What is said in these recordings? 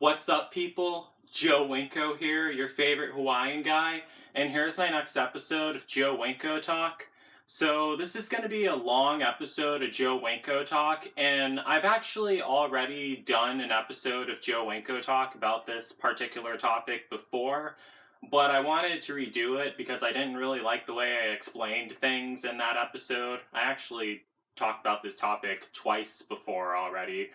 What's up, people? Joe Winko here, your favorite Hawaiian guy, and here's my next episode of Joe Winko Talk. So this is going to be a long episode of Joe Winko Talk, and I've actually already done an episode of Joe Winko Talk about this particular topic before, but I wanted to redo it because I didn't really like the way I explained things in that episode. I actually talked about this topic twice before already,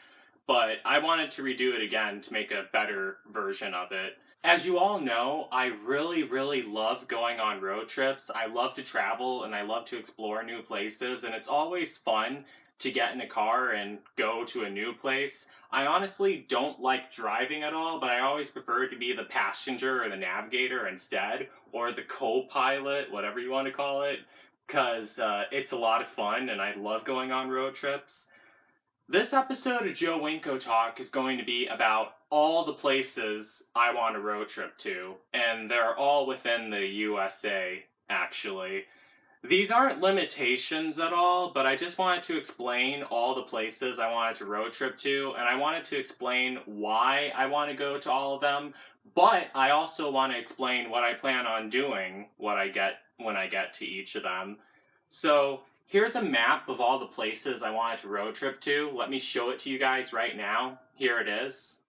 but I wanted to redo it again to make a better version of it. As you all know, I really love going on road trips. I love to travel and I love to explore new places, and it's always fun to get in a car and go to a new place. I honestly don't like driving at all, but I always prefer to be the passenger or the navigator instead, or the co-pilot, whatever you want to call it, because it's a lot of fun and I love going on road trips. This episode of Joe Winko Talk is going to be about all the places I want a road trip to, and they're all within the USA, actually. These aren't limitations at all, but I just wanted to explain all the places I wanted to road trip to, and I wanted to explain why I want to go to all of them, but I also want to explain what I plan on doing when I get to each of them. So, here's a map of all the places I wanted to road trip to. Let me show it to you guys right now. Here it is.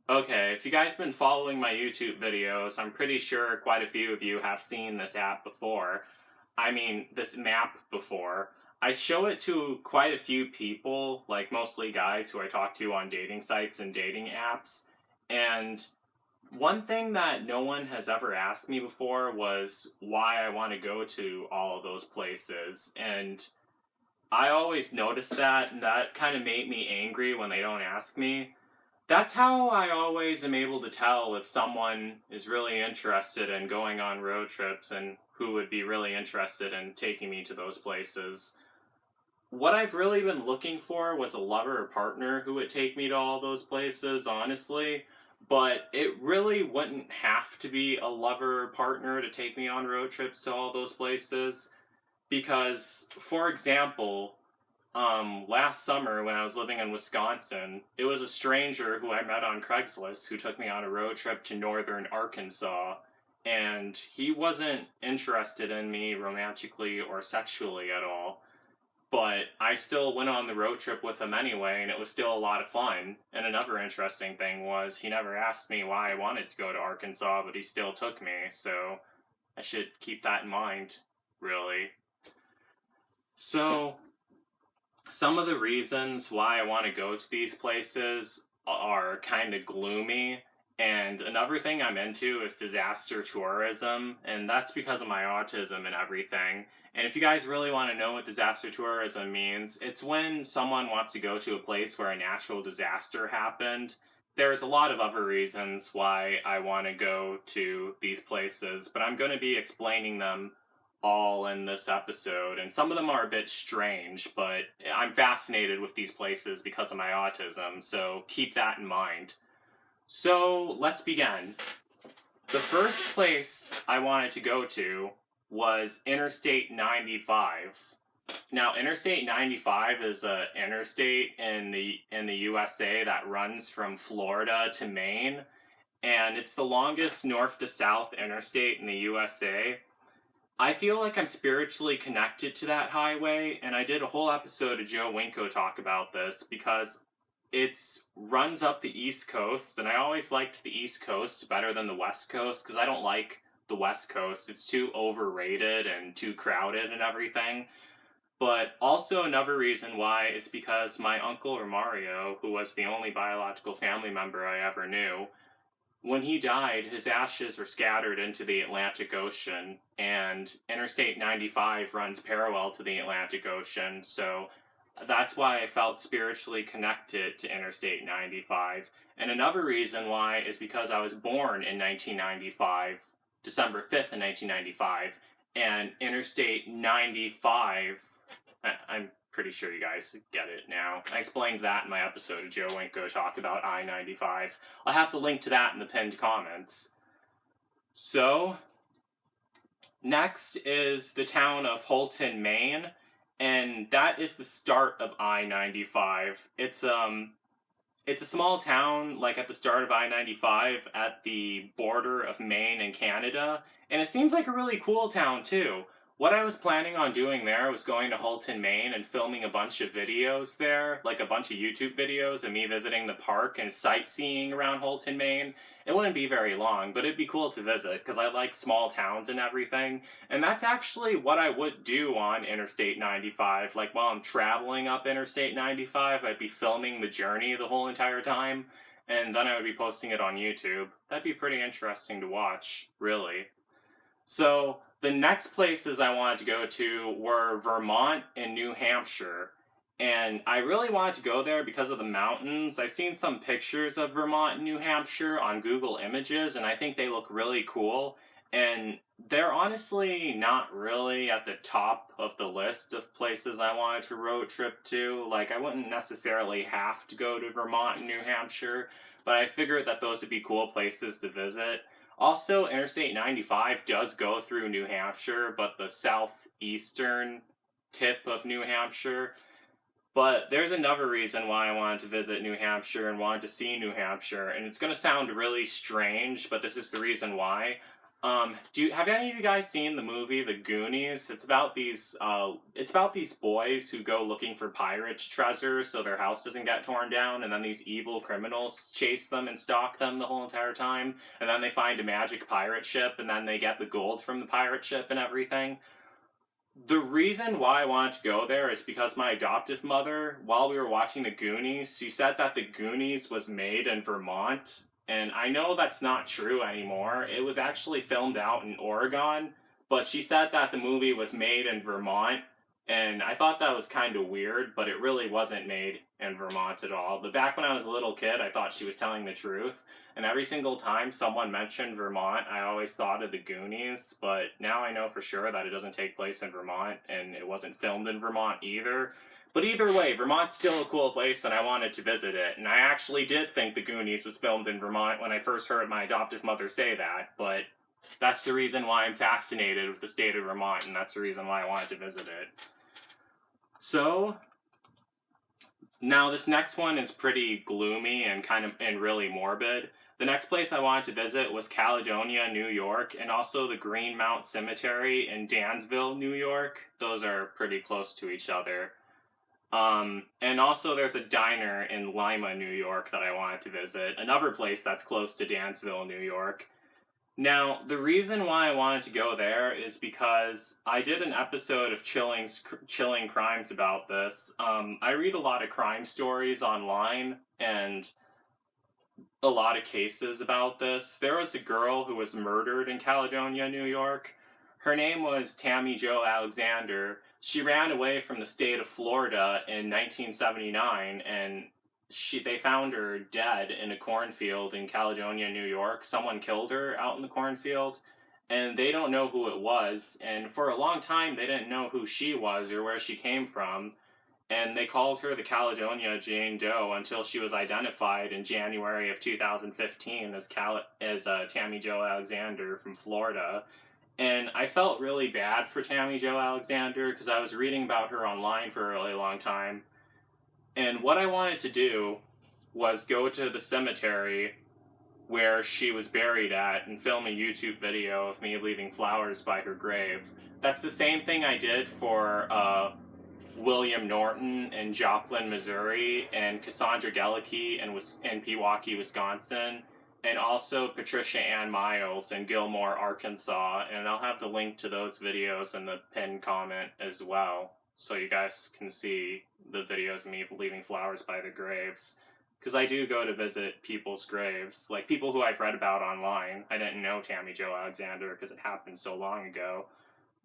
Okay, if you guys have been following my YouTube videos, I'm pretty sure quite a few of you have seen this app before. This map before. I show it to quite a few people, like mostly guys who I talk to on dating sites and dating apps, and one thing that no one has ever asked me before was why I want to go to all of those places, and I always notice that, and that kind of made me angry when they don't ask me. That's how I always am able to tell if someone is really interested in going on road trips and who would be really interested in taking me to those places. What I've really been looking for was a lover or partner who would take me to all those places, honestly. But it really wouldn't have to be a lover or partner to take me on road trips to all those places. Because, for example, last summer when I was living in Wisconsin, it was a stranger who I met on Craigslist who took me on a road trip to northern Arkansas. And he wasn't interested in me romantically or sexually at all. But I still went on the road trip with him anyway, and it was still a lot of fun. And another interesting thing was he never asked me why I wanted to go to Arkansas, but he still took me, so I should keep that in mind, really. So, some of the reasons why I want to go to these places are kind of gloomy, and another thing I'm into is disaster tourism, and that's because of my autism and everything. And if you guys really want to know what disaster tourism means, it's when someone wants to go to a place where a natural disaster happened. There's a lot of other reasons why I want to go to these places, but I'm going to be explaining them all in this episode, and some of them are a bit strange, but I'm fascinated with these places because of my autism, so keep that in mind. So, let's begin. The first place I wanted to go to was Interstate 95. Now, Interstate 95 is an interstate in the USA that runs from Florida to Maine, and it's the longest north to south interstate in the USA. I feel like I'm spiritually connected to that highway, and I did a whole episode of Joe Winko talk about this because it runs up the East Coast, and I always liked the East Coast better than the West Coast because I don't like the West Coast. It's too overrated and too crowded and everything. But also another reason why is because my uncle Romario, who was the only biological family member I ever knew, when he died, his ashes were scattered into the Atlantic Ocean, and Interstate 95 runs parallel to the Atlantic Ocean, so that's why I felt spiritually connected to Interstate 95. And another reason why is because I was born in 1995, December 5th in 1995, and Interstate 95, I'm pretty sure you guys get it now. I explained that in my episode of Joe Winko Talk about I-95. I'll have to link to that in the pinned comments. So, next is the town of Houlton, Maine, and that is the start of I-95. It's It's a small town, like at the start of I-95 at the border of Maine and Canada, and it seems like a really cool town too. What I was planning on doing there was going to Houlton, Maine and filming a bunch of videos there, like a bunch of YouTube videos of me visiting the park and sightseeing around Houlton, Maine. It wouldn't be very long, but it'd be cool to visit because I like small towns and everything. And that's actually what I would do on Interstate 95. Like while I'm traveling up Interstate 95, I'd be filming the journey the whole entire time, and then I would be posting it on YouTube. That'd be pretty interesting to watch, really. So, the next places I wanted to go to were Vermont and New Hampshire. And I really wanted to go there because of the mountains. I've seen some pictures of Vermont and New Hampshire on Google Images, and I think they look really cool. And they're honestly not really at the top of the list of places I wanted to road trip to. Like, I wouldn't necessarily have to go to Vermont and New Hampshire, but I figured that those would be cool places to visit. Also, Interstate 95 does go through New Hampshire, but the southeastern tip of New Hampshire. But there's another reason why I wanted to visit New Hampshire and wanted to see New Hampshire, and it's going to sound really strange, but this is the reason why. Have any of you guys seen the movie The Goonies? It's about these boys who go looking for pirates' treasure so their house doesn't get torn down, and then these evil criminals chase them and stalk them the whole entire time, and then they find a magic pirate ship, and then they get the gold from the pirate ship and everything. The reason why I wanted to go there is because my adoptive mother, while we were watching The Goonies, she said that The Goonies was made in Vermont. And I know that's not true anymore. It was actually filmed out in Oregon, but she said that the movie was made in Vermont. And I thought that was kind of weird, but it really wasn't made in Vermont at all. But back when I was a little kid, I thought she was telling the truth. And every single time someone mentioned Vermont, I always thought of the Goonies. But now I know for sure that it doesn't take place in Vermont, and it wasn't filmed in Vermont either. But either way, Vermont's still a cool place, and I wanted to visit it. And I actually did think the Goonies was filmed in Vermont when I first heard my adoptive mother say that. But that's the reason why I'm fascinated with the state of Vermont, and that's the reason why I wanted to visit it. So, now this next one is pretty gloomy and really morbid. The next place I wanted to visit was Caledonia, New York, and also the Greenmount Cemetery in Dansville, New York. Those are pretty close to each other. And also there's a diner in Lima, New York that I wanted to visit. Another place that's close to Dansville, New York. Now, the reason why I wanted to go there is because I did an episode of Chilling Crimes about this. I read a lot of crime stories online and a lot of cases about this. There was a girl who was murdered in Caledonia, New York. Her name was Tammy Jo Alexander. She ran away from the state of Florida in 1979, and they found her dead in a cornfield in Caledonia, New York. Someone killed her out in the cornfield, and they don't know who it was. And for a long time, they didn't know who she was or where she came from. And they called her the Caledonia Jane Doe until she was identified in January of 2015 as Tammy Jo Alexander from Florida. And I felt really bad for Tammy Jo Alexander because I was reading about her online for a really long time. And what I wanted to do was go to the cemetery where she was buried at and film a YouTube video of me leaving flowers by her grave. That's the same thing I did for William Norton in Joplin, Missouri, and Cassandra Gelicke in Pewaukee, Wisconsin, and also Patricia Ann Miles in Gilmore, Arkansas. And I'll have the link to those videos in the pinned comment as well, so you guys can see the videos of me leaving flowers by the graves. Because I do go to visit people's graves, like people who I've read about online. I didn't know Tammy Jo Alexander because it happened so long ago.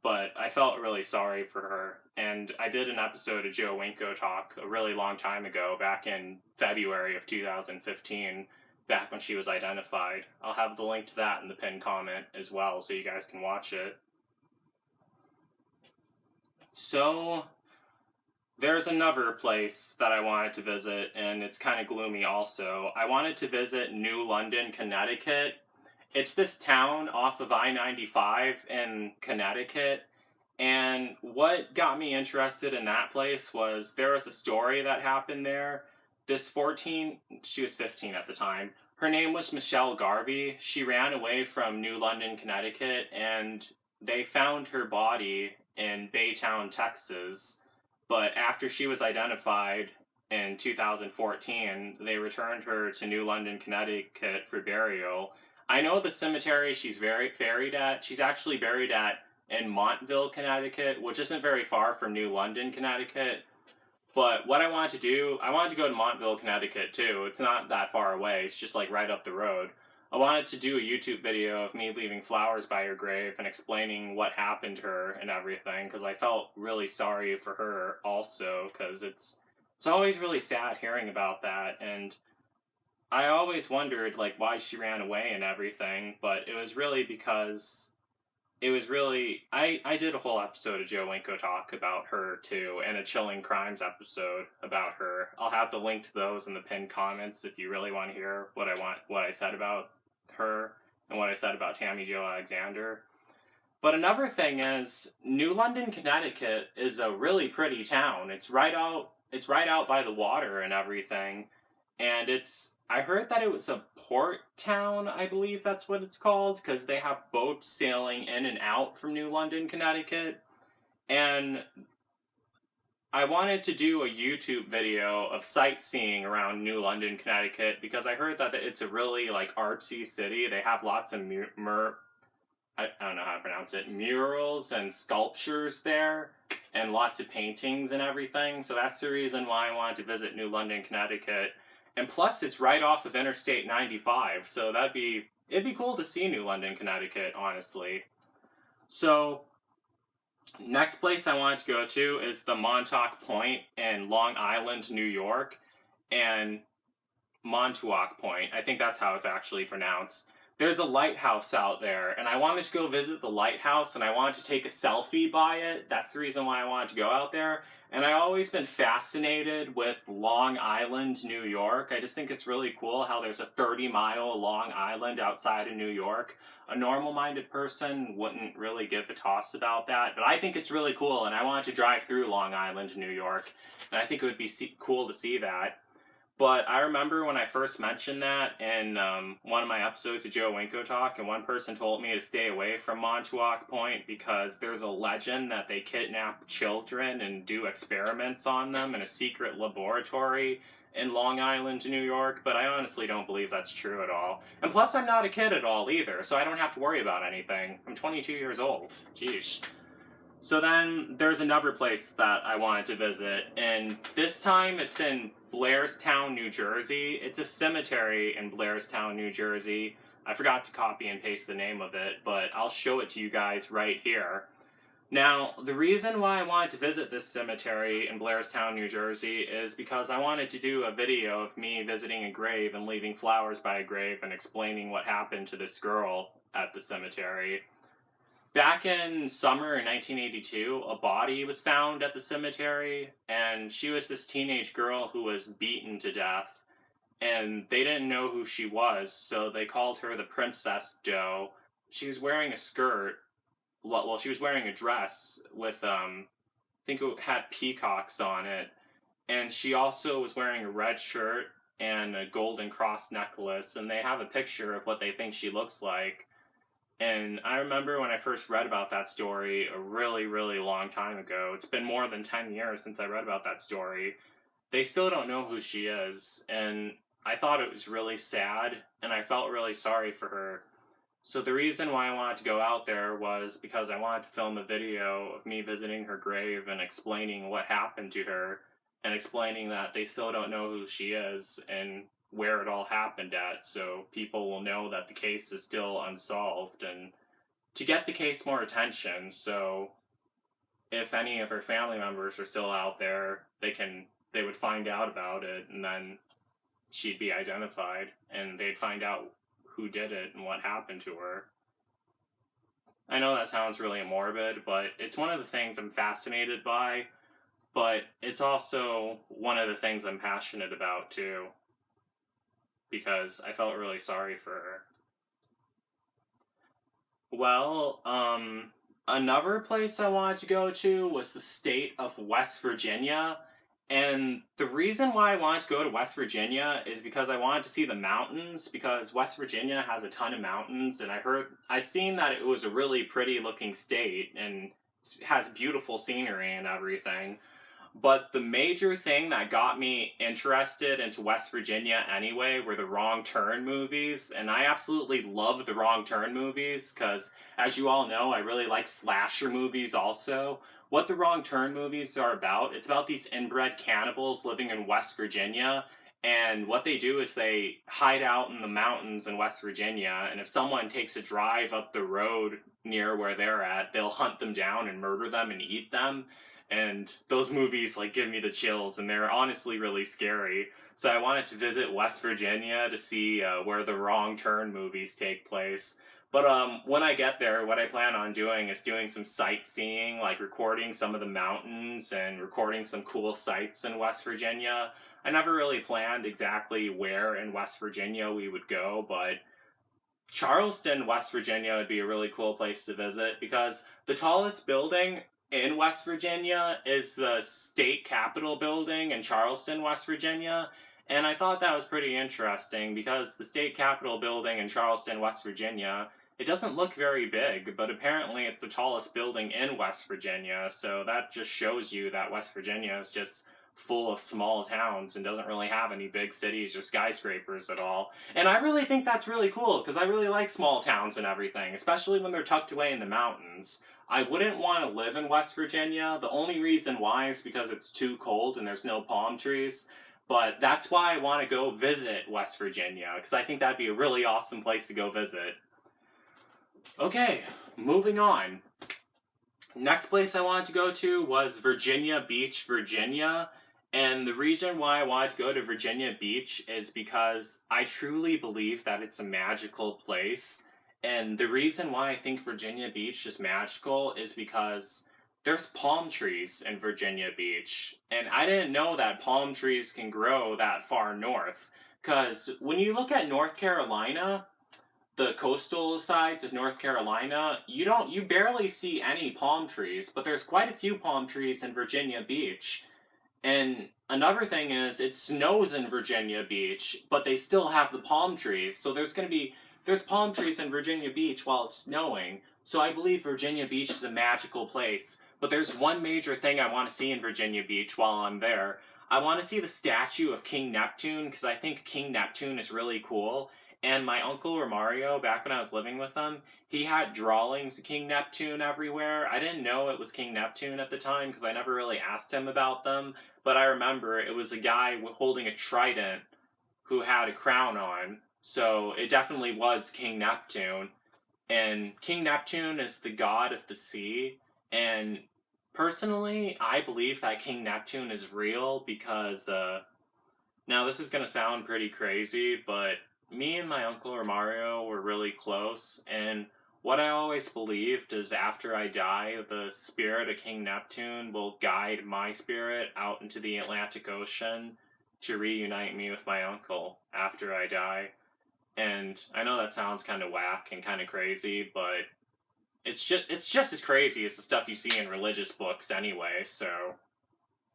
But I felt really sorry for her. And I did an episode of Joe Winko Talk a really long time ago, back in February of 2015, back when she was identified. I'll have the link to that in the pinned comment as well, so you guys can watch it. So, there's another place that I wanted to visit, and it's kind of gloomy also. I wanted to visit New London, Connecticut. It's this town off of I-95 in Connecticut, and what got me interested in that place was there was a story that happened there, she was 15 at the time. Her name was Michelle Garvey. She ran away from New London, Connecticut, and they found her body in Baytown, Texas. But after she was identified in 2014, they returned her to New London, Connecticut for burial. I know the cemetery she's buried at. She's actually buried at in Montville, Connecticut, which isn't very far from New London, Connecticut. But what I wanted to do, I wanted to go to Montville, Connecticut too. It's not that far away. It's just like right up the road. I wanted to do a YouTube video of me leaving flowers by her grave and explaining what happened to her and everything, because I felt really sorry for her also, because it's always really sad hearing about that, and I always wondered like why she ran away and everything, but it was really because I did a whole episode of Joe Winko talk about her too, and a Chilling Crimes episode about her. I'll have the link to those in the pinned comments if you really want to hear what I said about her and what I said about Tammy Jo Alexander. But another thing is, New London, Connecticut is a really pretty town. It's right out by the water and everything. And I heard that it was a port town, I believe that's what it's called, because they have boats sailing in and out from New London, Connecticut. And I wanted to do a YouTube video of sightseeing around New London, Connecticut, because I heard that it's a really like artsy city. They have lots of I don't know how to pronounce it, murals and sculptures there, and lots of paintings and everything. So that's the reason why I wanted to visit New London, Connecticut. And plus, it's right off of Interstate 95, so it'd be cool to see New London, Connecticut, honestly. So, next place I wanted to go to is the Montauk Point in Long Island, New York, and Montauk Point. I think that's how it's actually pronounced. There's a lighthouse out there, and I wanted to go visit the lighthouse, and I wanted to take a selfie by it. That's the reason why I wanted to go out there. And I've always been fascinated with Long Island, New York. I just think it's really cool how there's a 30-mile long island outside of New York. A normal-minded person wouldn't really give a toss about that, but I think it's really cool, and I wanted to drive through Long Island, New York, and I think it would be cool to see that. But I remember when I first mentioned that in one of my episodes of Joe Winko Talk, and one person told me to stay away from Montauk Point because there's a legend that they kidnap children and do experiments on them in a secret laboratory in Long Island, New York, but I honestly don't believe that's true at all. And plus, I'm not a kid at all either, so I don't have to worry about anything. I'm 22 years old. Jeez. So then there's another place that I wanted to visit, and this time it's in Blairstown, New Jersey. It's a cemetery in Blairstown, New Jersey. I forgot to copy and paste the name of it, but I'll show it to you guys right here. Now, the reason why I wanted to visit this cemetery in Blairstown, New Jersey is because I wanted to do a video of me visiting a grave and leaving flowers by a grave and explaining what happened to this girl at the cemetery. Back in summer in 1982, a body was found at the cemetery, and she was this teenage girl who was beaten to death, and they didn't know who she was, so they called her the Princess Doe. She was wearing a skirt, well, she was wearing a dress with, I think it had peacocks on it, and she also was wearing a red shirt and a golden cross necklace, and they have a picture of what they think she looks like. And I remember when I first read about that story a really, really long time ago. It's been more than 10 years since I read about that story. They still don't know who she is, and I thought it was really sad, and I felt really sorry for her. So the reason why I wanted to go out there was because I wanted to film a video of me visiting her grave and explaining what happened to her, and explaining that they still don't know who she is, and where it all happened at, so people will know that the case is still unsolved, and to get the case more attention, so if any of her family members are still out there, they would find out about it, and then she'd be identified, and they'd find out who did it and what happened to her. I know that sounds really morbid, but it's one of the things I'm fascinated by, but it's also one of the things I'm passionate about too, because I felt really sorry for her. Well, another place I wanted to go to was the state of West Virginia, And the reason why I wanted to go to West Virginia is because I wanted to see the mountains, because West Virginia has a ton of mountains, and I seen that it was a really pretty looking state and has beautiful scenery and everything. But the major thing that got me interested into West Virginia anyway were the Wrong Turn movies, and I absolutely love the Wrong Turn movies because, as you all know, I really like slasher movies also. What the Wrong Turn movies are about, it's about these inbred cannibals living in West Virginia, and what they do is they hide out in the mountains in West Virginia, and if someone takes a drive up the road near where they're at, they'll hunt them down and murder them and eat them. And those movies like give me the chills, and they're honestly really scary. So I wanted to visit West Virginia to see where the Wrong Turn movies take place. But when I get there, what I plan on doing is doing some sightseeing, like recording some of the mountains and recording some cool sights in West Virginia. I never really planned exactly where in West Virginia we would go, but Charleston, West Virginia would be a really cool place to visit because the tallest building in West Virginia is the state capitol building in Charleston, West Virginia. And I thought that was pretty interesting because the state capitol building in Charleston, West Virginia, it doesn't look very big, but apparently it's the tallest building in West Virginia. So that just shows you that West Virginia is just full of small towns and doesn't really have any big cities or skyscrapers at all. And I really think that's really cool because I really like small towns and everything, especially when they're tucked away in the mountains. I wouldn't want to live in West Virginia. The only reason why is because it's too cold and there's no palm trees. But that's why I want to go visit West Virginia, because I think that'd be a really awesome place to go visit. Okay, moving on. Next place I wanted to go to was Virginia Beach, Virginia. And the reason why I wanted to go to Virginia Beach is because I truly believe that it's a magical place. And the reason why I think Virginia Beach is magical is because there's palm trees in Virginia Beach. And I didn't know that palm trees can grow that far north. Because when you look at North Carolina, the coastal sides of North Carolina, you barely see any palm trees, but there's quite a few palm trees in Virginia Beach. And another thing is, it snows in Virginia Beach, but they still have the palm trees. So there's palm trees in Virginia Beach while it's snowing. So I believe Virginia Beach is a magical place. But there's one major thing I want to see in Virginia Beach while I'm there. I want to see the statue of King Neptune, because I think King Neptune is really cool. And my uncle Romario, back when I was living with him, he had drawings of King Neptune everywhere. I didn't know it was King Neptune at the time because I never really asked him about them. But I remember it was a guy holding a trident who had a crown on. So it definitely was King Neptune. And King Neptune is the god of the sea. And personally, I believe that King Neptune is real because, now this is going to sound pretty crazy, but me and my uncle Romario were really close, and what I always believed is after I die, the spirit of King Neptune will guide my spirit out into the Atlantic Ocean to reunite me with my uncle after I die. And I know that sounds kind of whack and kind of crazy, but it's just as crazy as the stuff you see in religious books anyway, so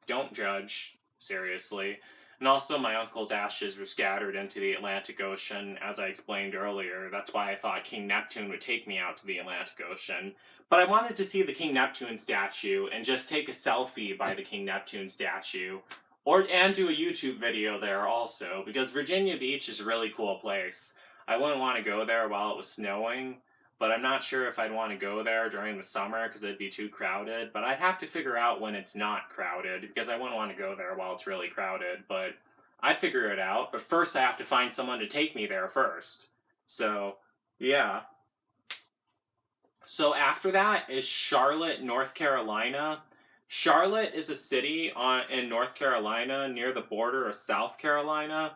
don't judge, seriously. And also, my uncle's ashes were scattered into the Atlantic Ocean, as I explained earlier. That's why I thought King Neptune would take me out to the Atlantic Ocean. But I wanted to see the King Neptune statue and just take a selfie by the King Neptune statue. And do a YouTube video there also, because Virginia Beach is a really cool place. I wouldn't want to go there while it was snowing, but I'm not sure if I'd want to go there during the summer because it'd be too crowded. But I'd have to figure out when it's not crowded because I wouldn't want to go there while it's really crowded. But I'd figure it out. But first I have to find someone to take me there first. So, yeah. So after that is Charlotte, North Carolina. Charlotte is a city in North Carolina near the border of South Carolina.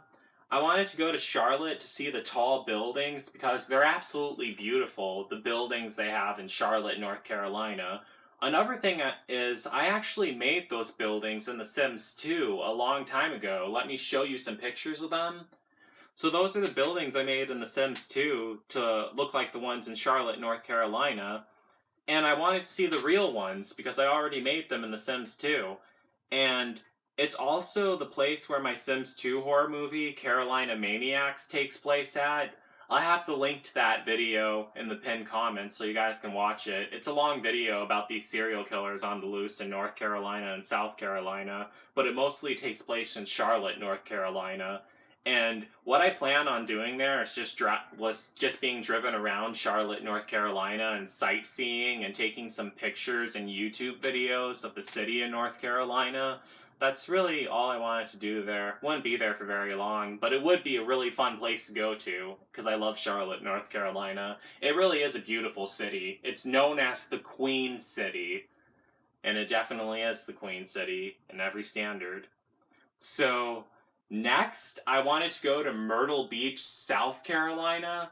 I wanted to go to Charlotte to see the tall buildings because they're absolutely beautiful, the buildings they have in Charlotte, North Carolina. Another thing is I actually made those buildings in The Sims 2 a long time ago. Let me show you some pictures of them. So those are the buildings I made in The Sims 2 to look like the ones in Charlotte, North Carolina. And I wanted to see the real ones because I already made them in The Sims 2. And It's also the place where my Sims 2 horror movie, Carolina Maniacs, takes place at. I'll have the link to that video in the pinned comments so you guys can watch it. It's a long video about these serial killers on the loose in North Carolina and South Carolina, but it mostly takes place in Charlotte, North Carolina. And what I plan on doing there is just being driven around Charlotte, North Carolina, and sightseeing and taking some pictures and YouTube videos of the city of North Carolina. That's really all I wanted to do there. Wouldn't be there for very long, but it would be a really fun place to go to, because I love Charlotte, North Carolina. It really is a beautiful city. It's known as the Queen City, and it definitely is the Queen City in every standard. So, next, I wanted to go to Myrtle Beach, South Carolina.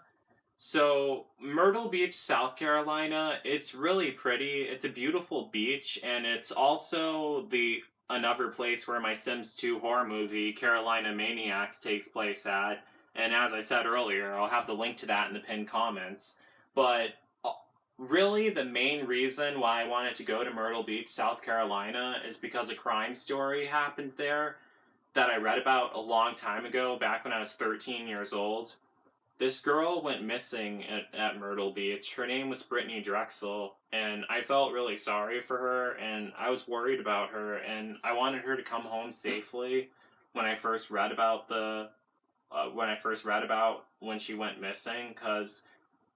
So, Myrtle Beach, South Carolina, it's really pretty. It's a beautiful beach, and it's also the another place where my Sims 2 horror movie, Carolina Maniacs, takes place at. And as I said earlier, I'll have the link to that in the pinned comments. But really, the main reason why I wanted to go to Myrtle Beach, South Carolina, is because a crime story happened there that I read about a long time ago, back when I was 13 years old. This girl went missing at Myrtle Beach. Her name was Brittany Drexel, and I felt really sorry for her, and I was worried about her, and I wanted her to come home safely. When I first read about when she went missing, because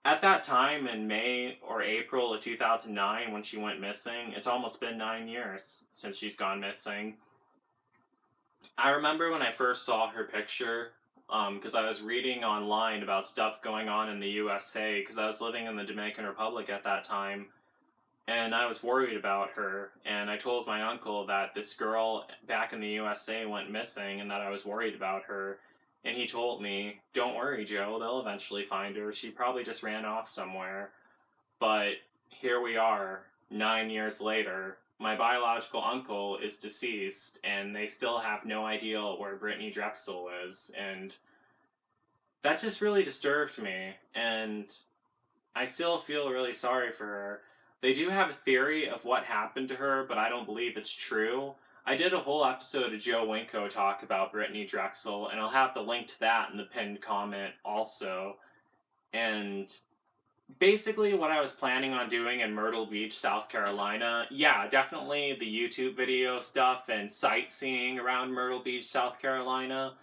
at that time in May or April of 2009, when she went missing, it's almost been 9 years since she's gone missing. I remember when I first saw her picture, because I was reading online about stuff going on in the USA, because I was living in the Dominican Republic at that time, and I was worried about her, and I told my uncle that this girl back in the USA went missing, and that I was worried about her, and he told me, "Don't worry, Joe, they'll eventually find her. She probably just ran off somewhere." But here we are, 9 years later. My biological uncle is deceased, and they still have no idea where Brittany Drexel is, and that just really disturbed me, and I still feel really sorry for her. They do have a theory of what happened to her, but I don't believe it's true. I did a whole episode of Joe Winko talk about Brittany Drexel, and I'll have the link to that in the pinned comment also. And basically what I was planning on doing in Myrtle Beach, South Carolina, yeah, definitely the YouTube video stuff and sightseeing around Myrtle Beach, South Carolina.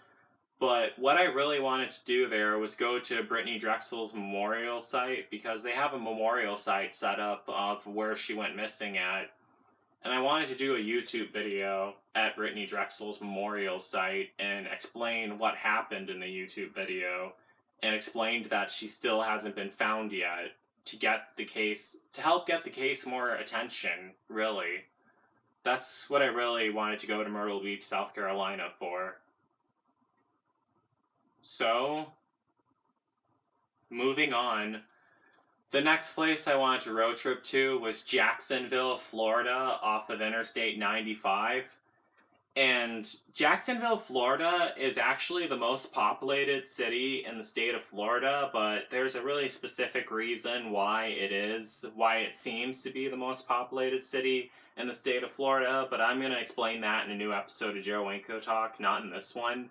But what I really wanted to do there was go to Brittany Drexel's memorial site, because they have a memorial site set up of where she went missing at. And I wanted to do a YouTube video at Brittany Drexel's memorial site and explain what happened in the YouTube video, and explained that she still hasn't been found yet, to help get the case more attention, really. That's what I really wanted to go to Myrtle Beach, South Carolina for. So, moving on. The next place I wanted to road trip to was Jacksonville, Florida, off of Interstate 95. And Jacksonville, Florida is actually the most populated city in the state of Florida, but there's a really specific reason why it seems to be the most populated city in the state of Florida, but I'm going to explain that in a new episode of Joe Winko Talk, not in this one.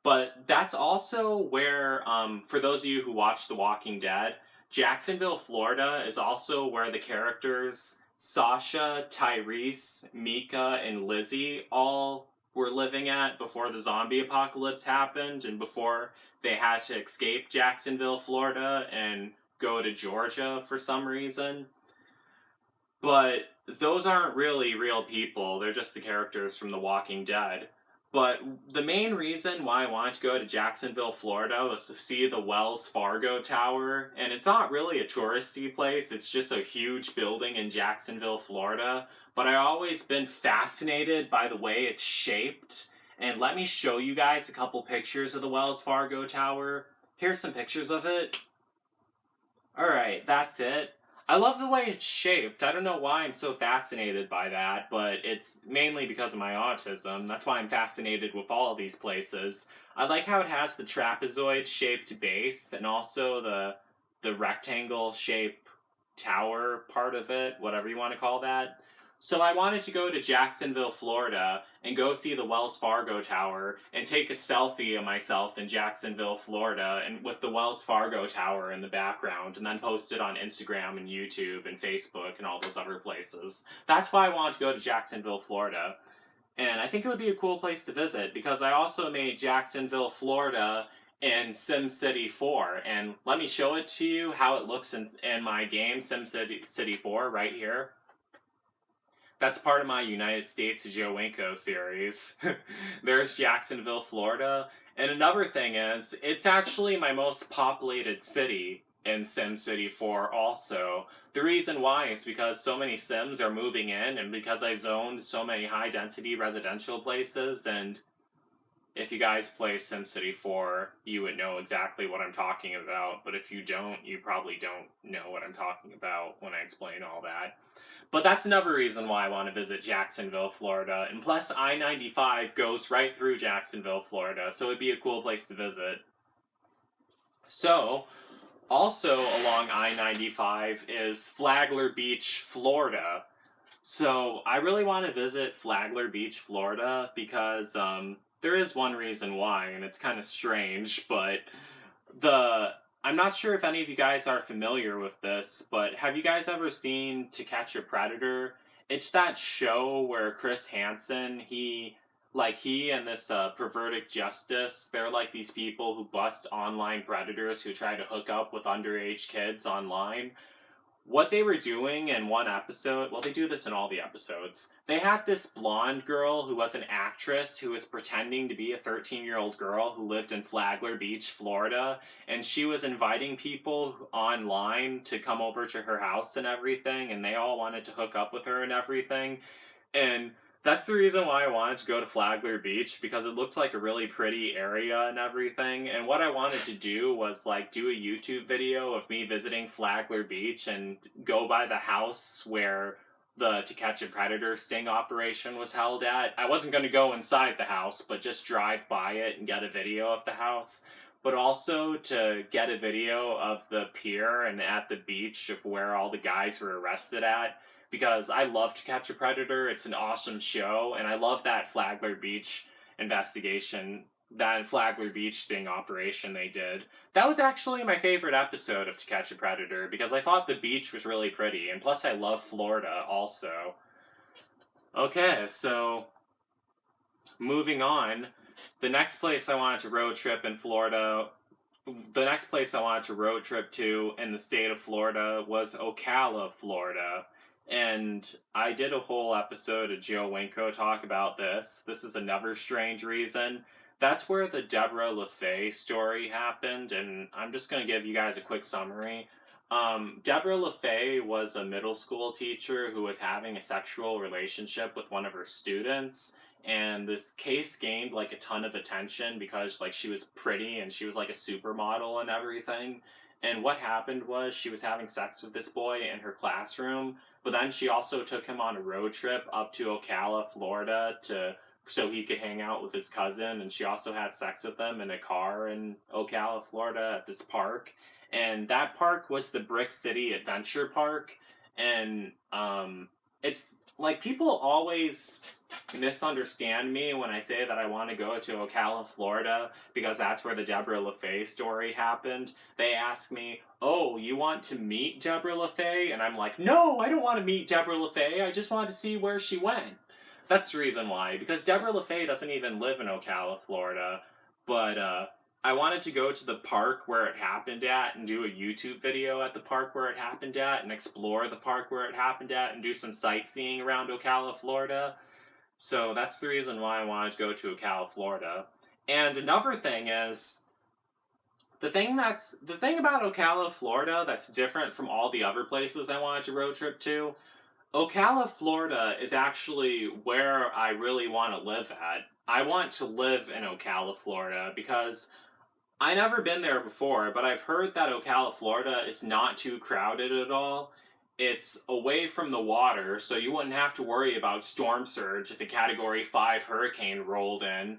But that's also where, for those of you who watch The Walking Dead, Jacksonville, Florida is also where the characters Sasha, Tyrese, Mika, and Lizzie all were living at before the zombie apocalypse happened, and before they had to escape Jacksonville, Florida, and go to Georgia for some reason. But those aren't really real people, they're just the characters from The Walking Dead. But the main reason why I wanted to go to Jacksonville, Florida was to see the Wells Fargo Tower. And it's not really a touristy place, it's just a huge building in Jacksonville, Florida. But I've always been fascinated by the way it's shaped. And let me show you guys a couple pictures of the Wells Fargo Tower. Here's some pictures of it. Alright, that's it. I love the way it's shaped. I don't know why I'm so fascinated by that, but it's mainly because of my autism. That's why I'm fascinated with all of these places. I like how it has the trapezoid-shaped base, and also the rectangle-shaped tower part of it, whatever you want to call that. So I wanted to go to Jacksonville, Florida, and go see the Wells Fargo Tower and take a selfie of myself in Jacksonville, Florida, and with the Wells Fargo Tower in the background, and then post it on Instagram and YouTube and Facebook and all those other places. That's why I wanted to go to Jacksonville, Florida. And I think it would be a cool place to visit because I also made Jacksonville, Florida in SimCity 4. And let me show it to you how it looks in my game, SimCity 4, right here. That's part of my United States Joe Winko series. There's Jacksonville, Florida. And another thing is, it's actually my most populated city in SimCity 4 also. The reason why is because so many Sims are moving in and because I zoned so many high-density residential places, and if you guys play SimCity 4, you would know exactly what I'm talking about, but if you don't, you probably don't know what I'm talking about when I explain all that. But that's another reason why I want to visit Jacksonville, Florida, and plus I-95 goes right through Jacksonville, Florida, so it'd be a cool place to visit. So, also along I-95 is Flagler Beach, Florida. So, I really want to visit Flagler Beach, Florida, because, there is one reason why, and it's kind of strange, but I'm not sure if any of you guys are familiar with this, but have you guys ever seen To Catch a Predator? It's that show where Chris Hansen, he and this perverted justice, they're like these people who bust online predators who try to hook up with underage kids online. What they were doing in one episode, well, they do this in all the episodes. They had this blonde girl who was an actress who was pretending to be a 13-year-old girl who lived in Flagler Beach, Florida, and she was inviting people online to come over to her house and everything, and they all wanted to hook up with her and everything. And that's the reason why I wanted to go to Flagler Beach, because it looked like a really pretty area and everything. And what I wanted to do was do a YouTube video of me visiting Flagler Beach and go by the house where the To Catch a Predator sting operation was held at. I wasn't going to go inside the house, but just drive by it and get a video of the house. But also to get a video of the pier and at the beach of where all the guys were arrested at. Because I love To Catch a Predator, it's an awesome show, and I love that Flagler Beach investigation, that Flagler Beach sting operation they did. That was actually my favorite episode of To Catch a Predator, because I thought the beach was really pretty, and plus I love Florida also. Okay, so moving on, the next place I wanted to road trip in Florida, the next place I wanted to road trip to in the state of Florida was Ocala, Florida. And I did a whole episode of Joe Winko talk about this. This is another strange reason. That's where the Deborah LaFay story happened, and I'm just going to give you guys a quick summary. Deborah LaFay was a middle school teacher who was having a sexual relationship with one of her students, and this case gained a ton of attention because she was pretty and she was a supermodel and everything. And what happened was she was having sex with this boy in her classroom, but then she also took him on a road trip up to Ocala, Florida so he could hang out with his cousin, and she also had sex with him in a car in Ocala, Florida at this park. And that park was the Brick City Adventure Park, and it's people always misunderstand me when I say that I want to go to Ocala, Florida, because that's where the Deborah LaFay story happened. They ask me, oh, you want to meet Deborah LaFay? And I'm like, no, I don't want to meet Deborah LaFay. I just want to see where she went. That's the reason why, because Deborah LaFay doesn't even live in Ocala, Florida, but I wanted to go to the park where it happened at and do a YouTube video at the park where it happened at and explore the park where it happened at and do some sightseeing around Ocala, Florida. So that's the reason why I wanted to go to Ocala, Florida. And another thing is, the thing about Ocala, Florida that's different from all the other places I wanted to road trip to, Ocala, Florida is actually where I really want to live at. I want to live in Ocala, Florida because I never been there before, but I've heard that Ocala, Florida is not too crowded at all. It's away from the water, so you wouldn't have to worry about storm surge if a Category 5 hurricane rolled in.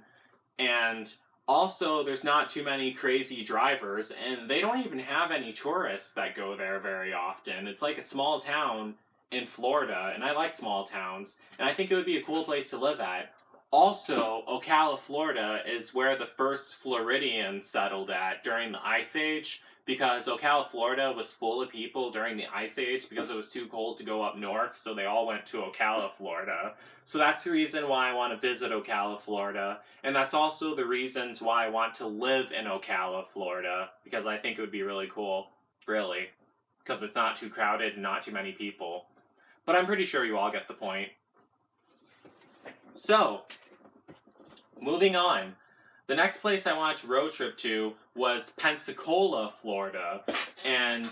And also, there's not too many crazy drivers, and they don't even have any tourists that go there very often. It's like a small town, in Florida, and I like small towns, and I think it would be a cool place to live at. Also, Ocala, Florida is where the first Floridians settled at during the Ice Age, because Ocala, Florida was full of people during the Ice Age because it was too cold to go up north, so they all went to Ocala, Florida. So that's the reason why I want to visit Ocala, Florida, and that's also the reasons why I want to live in Ocala, Florida, because I think it would be really cool, really, because it's not too crowded and not too many people. But I'm pretty sure you all get the point. So, moving on. The next place I wanted to road trip to was Pensacola, Florida. And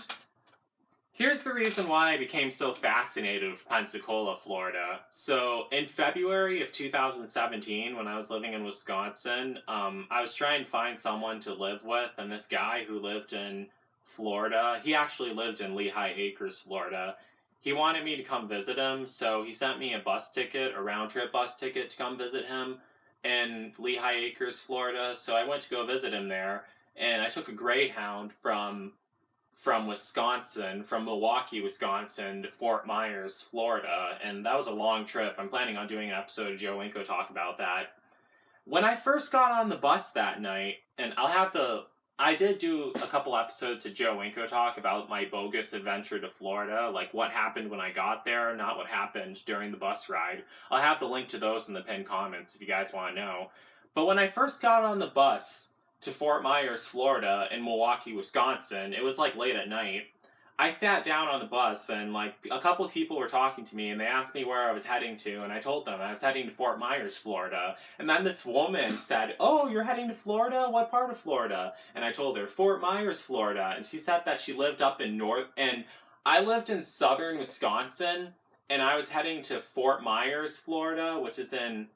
here's the reason why I became so fascinated with Pensacola, Florida. So, in February of 2017, when I was living in Wisconsin, I was trying to find someone to live with, and this guy who lived in Florida, he actually lived in Lehigh Acres, Florida. He wanted me to come visit him, so he sent me a bus ticket, a round-trip bus ticket to come visit him in Lehigh Acres, Florida. So I went to go visit him there, and I took a Greyhound from Wisconsin, from Milwaukee, Wisconsin to Fort Myers, Florida, and that was a long trip. I'm planning on doing an episode of Joe Winko talk about that. When I first got on the bus that night, and I did do a couple episodes to Joe Winko talk about my bogus adventure to Florida, like what happened when I got there, not what happened during the bus ride. I'll have the link to those in the pinned comments if you guys want to know. But when I first got on the bus to Fort Myers, Florida, in Milwaukee, Wisconsin, it was like late at night. I sat down on the bus, and like a couple of people were talking to me, and they asked me where I was heading to, and I told them I was heading to Fort Myers, Florida. And then this woman said, "Oh, you're heading to Florida? What part of Florida?" And I told her, "Fort Myers, Florida." And she said that she lived up in and I lived in southern Wisconsin, and I was heading to Fort Myers, Florida, which is in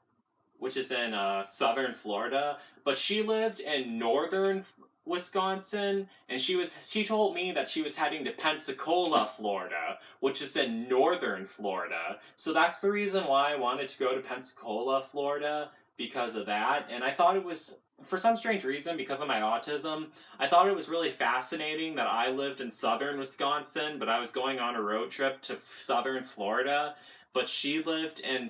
southern Florida, but she lived in northern Wisconsin, and she told me that she was heading to Pensacola, Florida, which is in northern Florida. So that's the reason why I wanted to go to Pensacola, Florida, because of that. And I thought it was, for some strange reason, because of my autism, I thought it was really fascinating that I lived in southern Wisconsin, but I was going on a road trip to southern Florida. But she lived in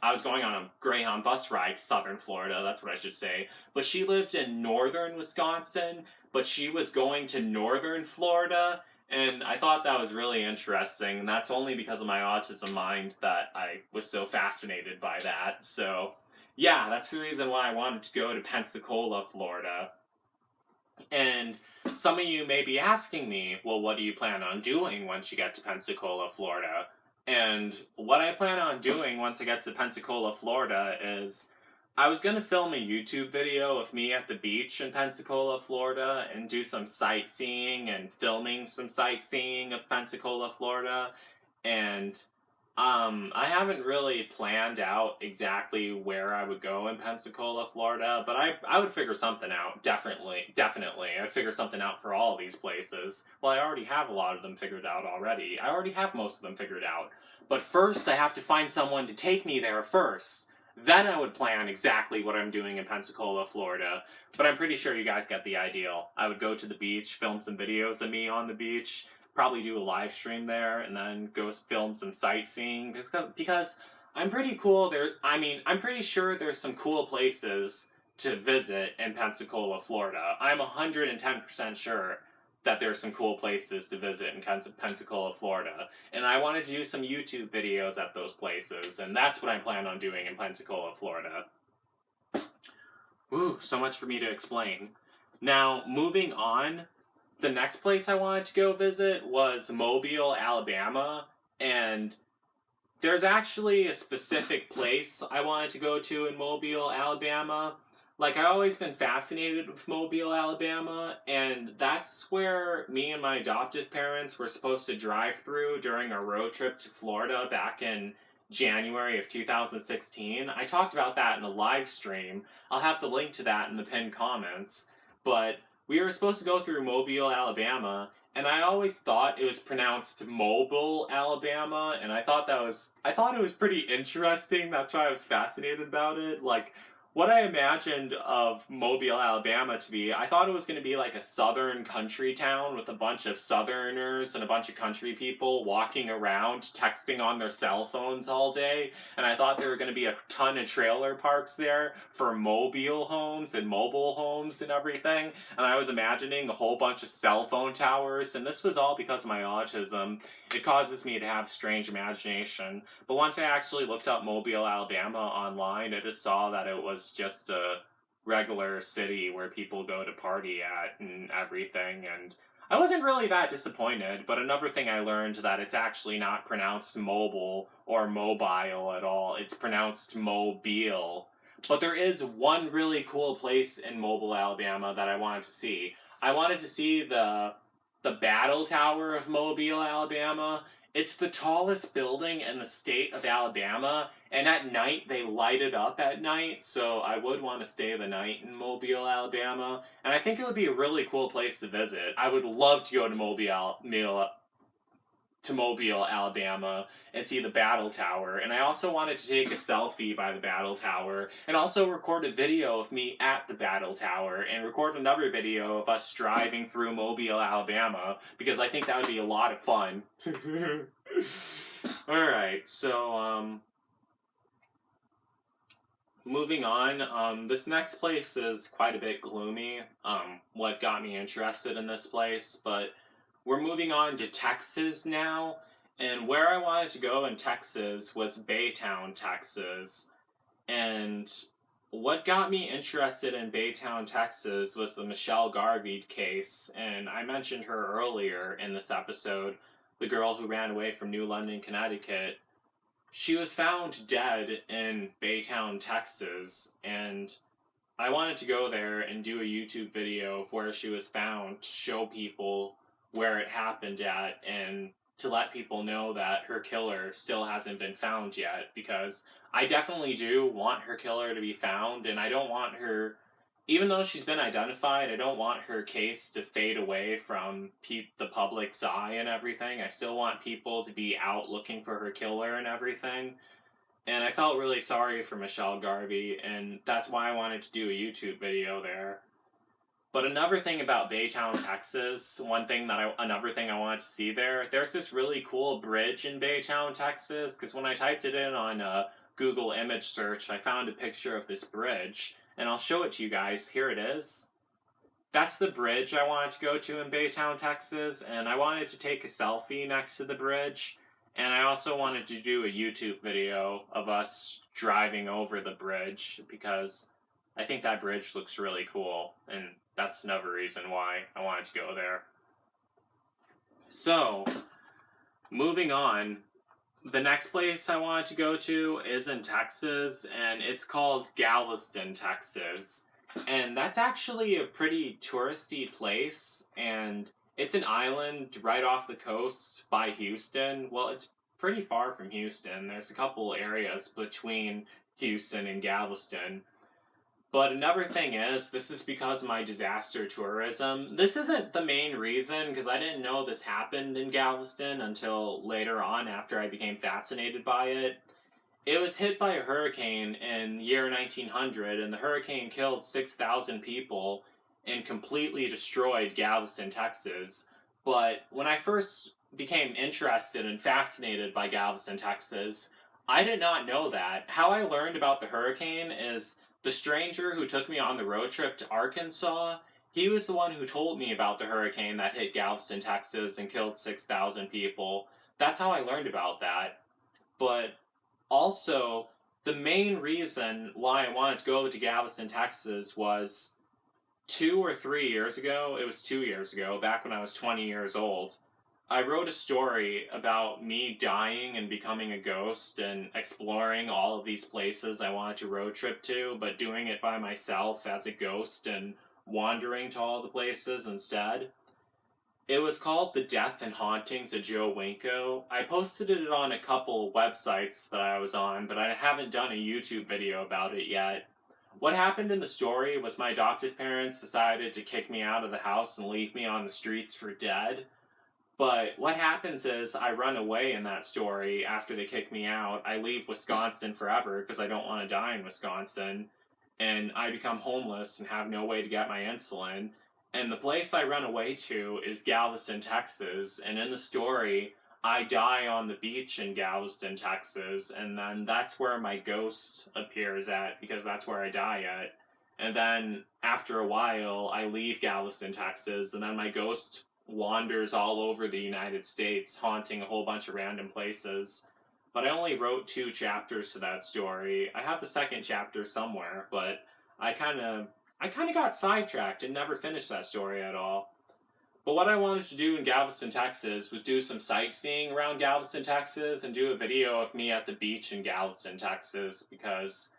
I was going on a Greyhound bus ride to southern Florida, that's what I should say. But she lived in northern Wisconsin, but she was going to northern Florida, and I thought that was really interesting, and that's only because of my autism mind that I was so fascinated by that. So, yeah, that's the reason why I wanted to go to Pensacola, Florida. And some of you may be asking me, well, what do you plan on doing once you get to Pensacola, Florida? And what I plan on doing once I get to Pensacola, Florida is I was going to film a YouTube video of me at the beach in Pensacola, Florida, and do some sightseeing and filming some sightseeing of Pensacola, Florida. And I haven't really planned out exactly where I would go in Pensacola, Florida, but I would figure something out, definitely. I'd figure something out for all of these places. Well, I already have a lot of them figured out already. I already have most of them figured out. But first, I have to find someone to take me there first. Then I would plan exactly what I'm doing in Pensacola, Florida. But I'm pretty sure you guys get the idea. I would go to the beach, film some videos of me on the beach, probably do a live stream there, and then go film some sightseeing, because I'm pretty cool there. I'm pretty sure there's some cool places to visit in Pensacola, Florida. I'm 110% sure that there's some cool places to visit in Pensacola, Florida, and I wanted to do some YouTube videos at those places, and that's what I plan on doing in Pensacola, Florida. Ooh, so much for me to explain. Now, moving on, the next place I wanted to go visit was Mobile, Alabama, and there's actually a specific place I wanted to go to in Mobile, Alabama. Like, I've always been fascinated with Mobile, Alabama, and that's where me and my adoptive parents were supposed to drive through during our road trip to Florida back in January of 2016. I talked about that in a live stream. I'll have the link to that in the pinned comments. But we were supposed to go through Mobile, Alabama, and I always thought it was pronounced Mobile, Alabama, and I thought it was pretty interesting. That's why I was fascinated about it. Like, what I imagined of Mobile, Alabama to be, I thought it was going to be like a southern country town with a bunch of southerners and a bunch of country people walking around texting on their cell phones all day. And I thought there were going to be a ton of trailer parks there for mobile homes and mobile homes and everything. And I was imagining a whole bunch of cell phone towers. And this was all because of my autism. It causes me to have strange imagination. But once I actually looked up Mobile, Alabama online, I just saw that it was just a regular city where people go to party at and everything. And I wasn't really that disappointed, but another thing I learned that it's actually not pronounced mobile or mobile at all. It's pronounced mobile. But there is one really cool place in Mobile, Alabama that I wanted to see. I wanted to see the Battle Tower of Mobile, Alabama. It's the tallest building in the state of Alabama, and at night they light it up at night, so I would want to stay the night in Mobile, Alabama, and I think it would be a really cool place to visit. I would love to go to Mobile, Alabama, and see the Battle Tower. And I also wanted to take a selfie by the Battle Tower, and also record a video of me at the Battle Tower, and record another video of us driving through Mobile, Alabama, because I think that would be a lot of fun. Alright, so, moving on, this next place is quite a bit gloomy, what got me interested in this place, but we're moving on to Texas now, and where I wanted to go in Texas was Baytown, Texas. And what got me interested in Baytown, Texas was the Michelle Garvey case, and I mentioned her earlier in this episode, the girl who ran away from New London, Connecticut. She was found dead in Baytown, Texas, and I wanted to go there and do a YouTube video of where she was found to show people where it happened at and to let people know that her killer still hasn't been found yet, because I definitely do want her killer to be found, and I don't want her, even though she's been identified, I don't want her case to fade away from the public's eye and everything. I still want people to be out looking for her killer and everything. And I felt really sorry for Michelle Garvey, and that's why I wanted to do a YouTube video there. But another thing about Baytown, Texas, another thing I wanted to see there's this really cool bridge in Baytown, Texas, because when I typed it in on Google image search, I found a picture of this bridge, and I'll show it to you guys. Here it is. That's the bridge I wanted to go to in Baytown, Texas, and I wanted to take a selfie next to the bridge, and I also wanted to do a YouTube video of us driving over the bridge, because I think that bridge looks really cool, and that's another reason why I wanted to go there. So, moving on, the next place I wanted to go to is in Texas, and it's called Galveston, Texas. And that's actually a pretty touristy place, and it's an island right off the coast by Houston. Well, it's pretty far from Houston. There's a couple areas between Houston and Galveston. But another thing is, this is because of my disaster tourism. This isn't the main reason, because I didn't know this happened in Galveston until later on after I became fascinated by it. It was hit by a hurricane in the year 1900, and the hurricane killed 6,000 people and completely destroyed Galveston, Texas. But when I first became interested and fascinated by Galveston, Texas, I did not know that. How I learned about the hurricane is the stranger who took me on the road trip to Arkansas, he was the one who told me about the hurricane that hit Galveston, Texas and killed 6,000 people. That's how I learned about that. But also, the main reason why I wanted to go to Galveston, Texas was 2 or 3 years ago. It was 2 years ago, back when I was 20 years old. I wrote a story about me dying and becoming a ghost and exploring all of these places I wanted to road trip to, but doing it by myself as a ghost and wandering to all the places instead. It was called The Death and Hauntings of Joe Winko. I posted it on a couple websites that I was on, but I haven't done a YouTube video about it yet. What happened in the story was my adoptive parents decided to kick me out of the house and leave me on the streets for dead. But what happens is I run away in that story after they kick me out. I leave Wisconsin forever because I don't want to die in Wisconsin. and I become homeless and have no way to get my insulin. And the place I run away to is Galveston, Texas. And in the story, I die on the beach in Galveston, Texas. And then that's where my ghost appears at, because that's where I die at. And then after a while, I leave Galveston, Texas. And then my ghost wanders all over the United States, haunting a whole bunch of random places. But I only wrote 2 chapters to that story. I have the second chapter somewhere, but I kind of got sidetracked and never finished that story at all. But what I wanted to do in Galveston, Texas was do some sightseeing around Galveston, Texas, and do a video of me at the beach in Galveston, Texas, because